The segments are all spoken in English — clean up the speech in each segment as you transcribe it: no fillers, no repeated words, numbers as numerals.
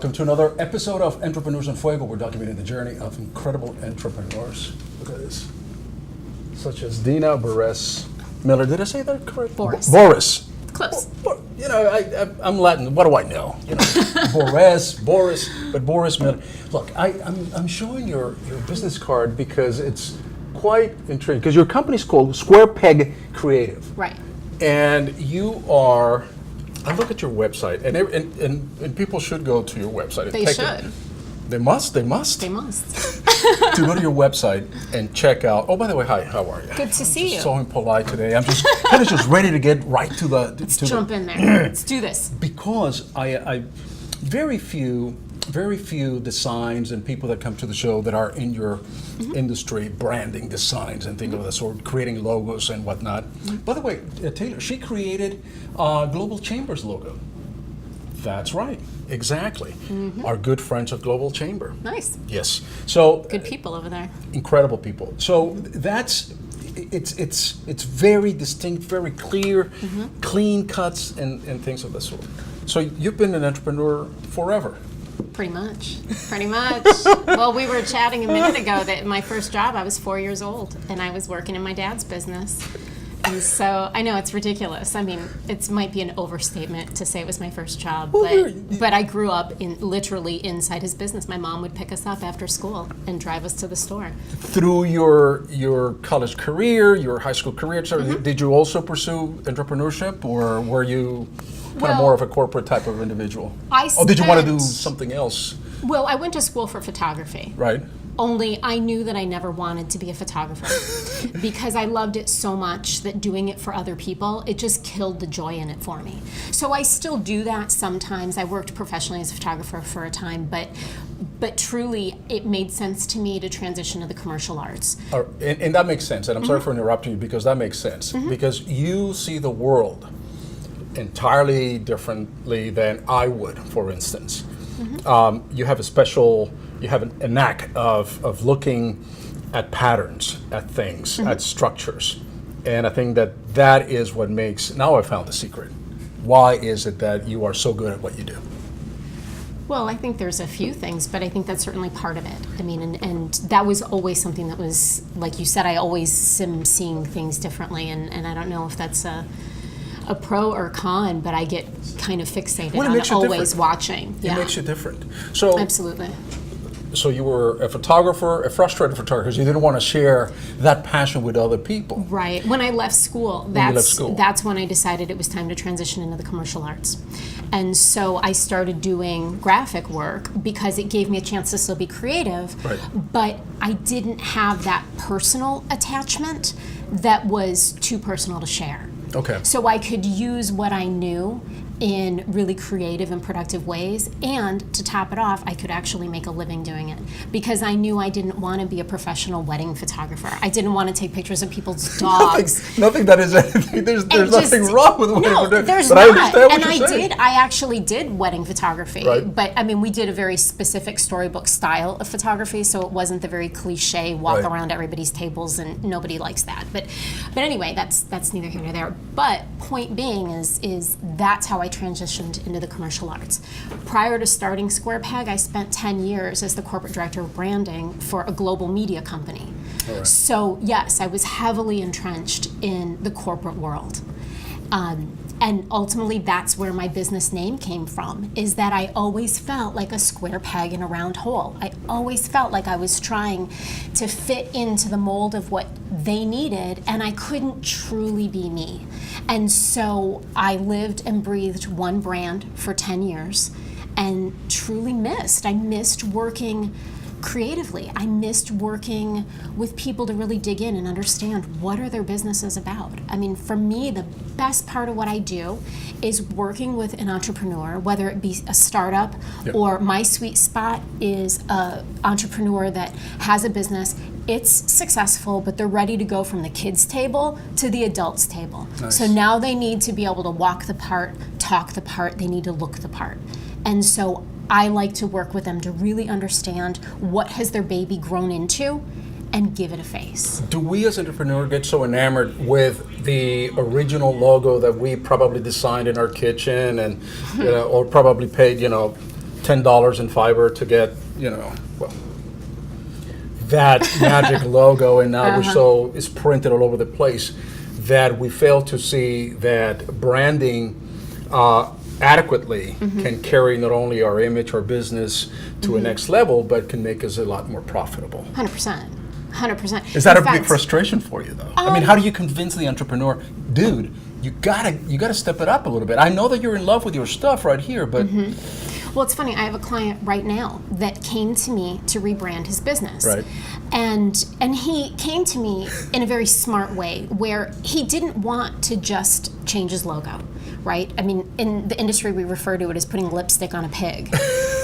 welcome to another episode of Entrepreneurs in Fuego. We're documenting the journey of incredible entrepreneurs. Look at this. Such as Dina, Miller. Did I say that correct? Boris. Close. You know, I'm Latin. What do I know? You know, Boris Miller. Look, I'm showing your business card because it's quite intriguing. Because your company's called Square Peg Creative. Right. And you are. I look at your website, and people should go to your website. They should. They must. They must. To go to your website and check out. Oh, by the way, hi. How are you? Good to see you. So impolite today. I'm just kind of just ready to get right to the. Let's jump in there. Let's do this. Because I very few designs and people that come to the show that are in your industry, branding designs and things of that sort, creating logos and whatnot. By the way, Taylor, she created Global Chamber's logo. That's right, exactly. Our good friends at Global Chamber. Nice. Yes. So good people over there. Incredible people. So it's very distinct, very clear, clean cuts and things of that sort. So you've been an entrepreneur forever. Pretty much. Well, we were chatting a minute ago that my first job, I was 4 years old, and I was working in my dad's business. And so I know it's ridiculous. I mean, it might be an overstatement to say it was my first job, but I grew up literally inside his business. My mom would pick us up after school and drive us to the store. Through your college career, your high school career, did you also pursue entrepreneurship, or were you kind of more of a corporate type of individual? Or did you want to do something else? Well, I went to school for photography. Right. Only I knew that I never wanted to be a photographer because I loved it so much that doing it for other people, it just killed the joy in it for me. So I still do that sometimes. I worked professionally as a photographer for a time, but truly it made sense to me to transition to the commercial arts. And that makes sense. And I'm sorry for interrupting you because that makes sense. Because you see the world entirely differently than I would, for instance. You have you have a knack of looking at patterns, at things, at structures. And I think that is what makes, now I found the secret. Why is it that you are so good at what you do? Well, I think there's a few things, but I think that's certainly part of it. I mean, and that was always something that was, like you said, I always am seeing things differently, and I don't know if that's a pro or con, but I get kind of fixated on always watching. It makes you different. So absolutely. So you were a photographer, a frustrated photographer, because you didn't want to share that passion with other people. Right. When I left school, that's when I decided it was time to transition into the commercial arts. And so I started doing graphic work because it gave me a chance to still be creative, but I didn't have that personal attachment that was too personal to share. Okay. So I could use what I knew in really creative and productive ways, and to top it off, I could actually make a living doing it because I knew I didn't want to be a professional wedding photographer. I didn't want to take pictures of people's dogs. nothing that is anything. There's nothing wrong with wedding photography. There's but not. I understand what and you're saying. I actually did wedding photography, but I mean, we did a very specific storybook style of photography, so it wasn't the very cliche walk around everybody's tables, and nobody likes that. But anyway, that's neither here nor there. But point being is that's how I transitioned into the commercial arts. Prior to starting Square Peg, I spent 10 years as the corporate director of branding for a global media company. So yes, I was heavily entrenched in the corporate world. And ultimately, that's where my business name came from, is that I always felt like a square peg in a round hole. I always felt like I was trying to fit into the mold of what they needed, and I couldn't truly be me. And so I lived and breathed one brand for 10 years and truly I missed working creatively. I missed working with people to really dig in and understand what are their businesses about. I mean, for me, the best part of what I do is working with an entrepreneur, whether it be a startup or my sweet spot is an entrepreneur that has a business. It's successful, but they're ready to go from the kids' table to the adults' table. Nice. So now they need to be able to walk the part, talk the part, they need to look the part. And so I like to work with them to really understand what has their baby grown into and give it a face. Do we as entrepreneurs get so enamored with the original logo that we probably designed in our kitchen and or probably paid $10 in fiber to get, well, that magic logo, and now it's printed all over the place, that we fail to see that branding adequately can carry not only our image, our business to a next level, but can make us a lot more profitable. 100%. 100%. Is that a big frustration for you, though? I mean, how do you convince the entrepreneur, dude, you gotta step it up a little bit? I know that you're in love with your stuff right here, but... Well, it's funny. I have a client right now that came to me to rebrand his business. Right. And he came to me in a very smart way, where he didn't want to just change his logo, right? I mean, in the industry, we refer to it as putting lipstick on a pig.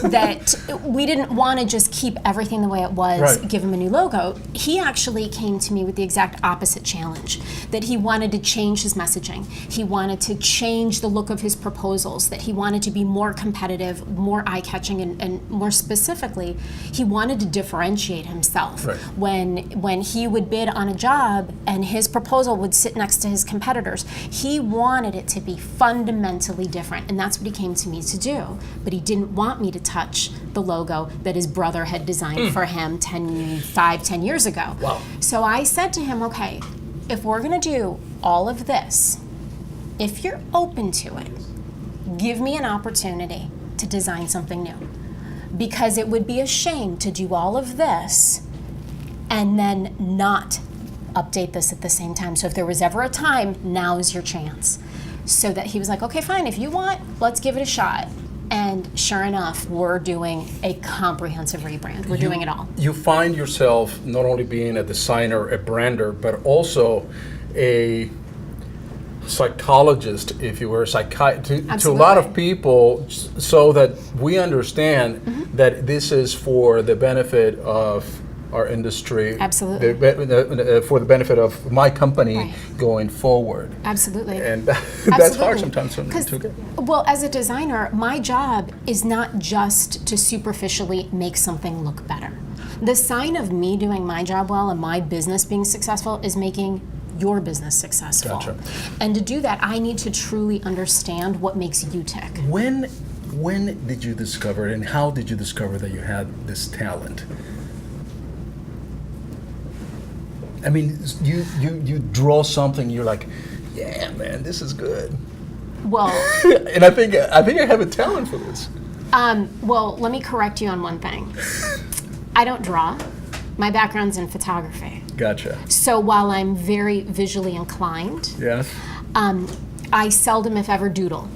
That we didn't want to just keep everything the way it was, give him a new logo. He actually came to me with the exact opposite challenge, that he wanted to change his messaging. He wanted to change the look of his proposals, that he wanted to be more competitive, more eye-catching, and more specifically, he wanted to differentiate himself. Right. When he would bid on a job and his proposal would sit next to his competitors, he wanted it to be fundamentally different, and that's what he came to me to do. But he didn't want me to touch the logo that his brother had designed for him 10 years ago. Wow. So I said to him, okay, if we're going to do all of this, if you're open to it, give me an opportunity to design something new. Because it would be a shame to do all of this and then not update this at the same time. So if there was ever a time, now is your chance. So that he was like, okay, fine, if you want, let's give it a shot. And sure enough, we're doing a comprehensive rebrand. We're doing it all. You find yourself not only being a designer, a brander, but also a psychologist, if you were, to a lot of people, so that we understand that this is for the benefit of our industry. Absolutely. For the benefit of my company going forward. Absolutely. And that's hard sometimes to get. Well, as a designer, my job is not just to superficially make something look better. The sign of me doing my job well and my business being successful is making your business successful. Gotcha. And to do that, I need to truly understand what makes you tick. When did you discover, and how did you discover that you had this talent? I mean, you draw something, you're like, yeah, man, this is good. Well, and I think I have a talent for this. Well, let me correct you on one thing. I don't draw. My background's in photography. Gotcha. So while I'm very visually inclined, yes, I seldom, if ever, doodle.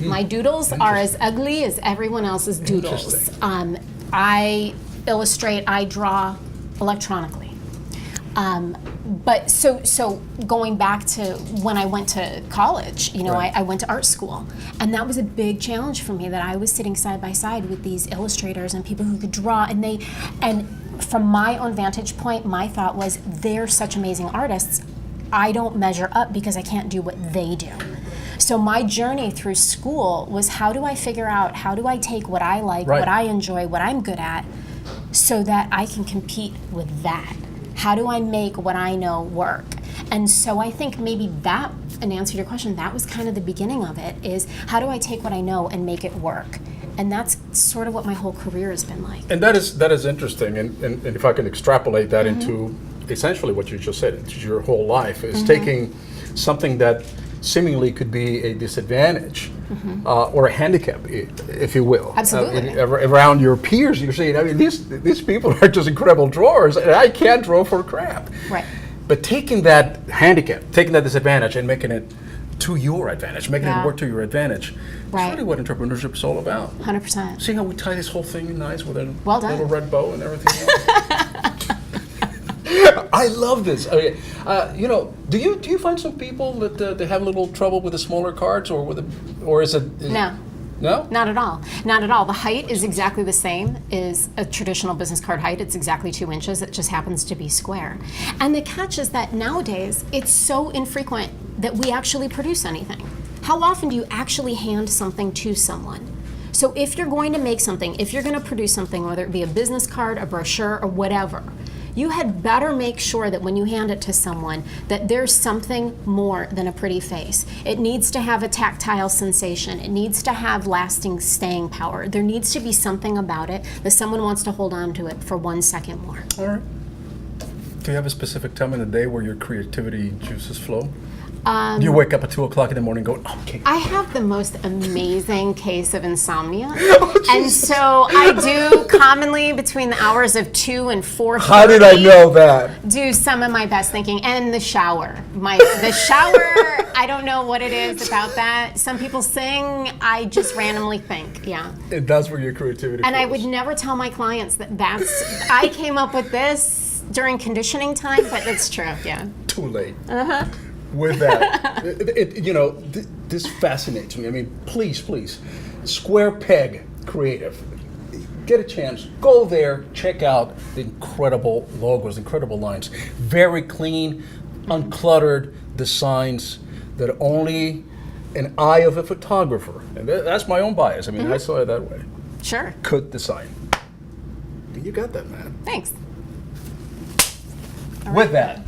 My doodles are as ugly as everyone else's doodles. I illustrate, I draw electronically. But so going back to when I went to college, I went to art school, and that was a big challenge for me, that I was sitting side by side with these illustrators and people who could draw, and from my own vantage point, my thought was, they're such amazing artists. I don't measure up because I can't do what they do. So my journey through school was, how do I take what I like, what I enjoy, what I'm good at, so that I can compete with that? How do I make what I know work? And so I think maybe that, in answer to your question, that was kind of the beginning of it, is how do I take what I know and make it work? And that's sort of what my whole career has been like. And that is interesting. And if I can extrapolate that into essentially what you just said, into your whole life, is taking something that seemingly could be a disadvantage or a handicap, if you will. Absolutely. Around your peers, you're saying, I mean, these people are just incredible drawers, and I can't draw for crap. Right. But taking that handicap, taking that disadvantage, and making it to your advantage, making it work to your advantage, that's really what entrepreneurship is all about. 100%. See how we tie this whole thing in nice with a little red bow and everything? I love this. Okay. Do you find some people that they have a little trouble with the smaller cards, or is it? No. No? Not at all. Not at all. The height is exactly the same as a traditional business card height. It's exactly 2 inches. It just happens to be square. And the catch is that nowadays, it's so infrequent that we actually produce anything. How often do you actually hand something to someone? So if you're going to make something, if you're going to produce something, whether it be a business card, a brochure, or whatever, you had better make sure that when you hand it to someone that there's something more than a pretty face. It needs to have a tactile sensation. It needs to have lasting staying power. There needs to be something about it that someone wants to hold on to it for 1 second more. All right. Do you have a specific time in the day where your creativity juices flow? Do you wake up at 2 o'clock in the morning and go, okay? I have the most amazing case of insomnia. And so I do commonly between the hours of 2 and 4:30. How did I know that? Do some of my best thinking, and the shower. The shower, I don't know what it is about that. Some people sing, I just randomly think, yeah. And that's where your creativity And flows. I would never tell my clients I came up with this during conditioning time, but it's true, yeah. Too late. With that, this fascinates me. I mean, please, Square Peg Creative. Get a chance, go there, check out the incredible logos, incredible lines. Very clean, uncluttered designs that only an eye of a photographer, and that's my own bias. I mean, I saw it that way. Sure. Could design. You got that, man. Thanks. With that.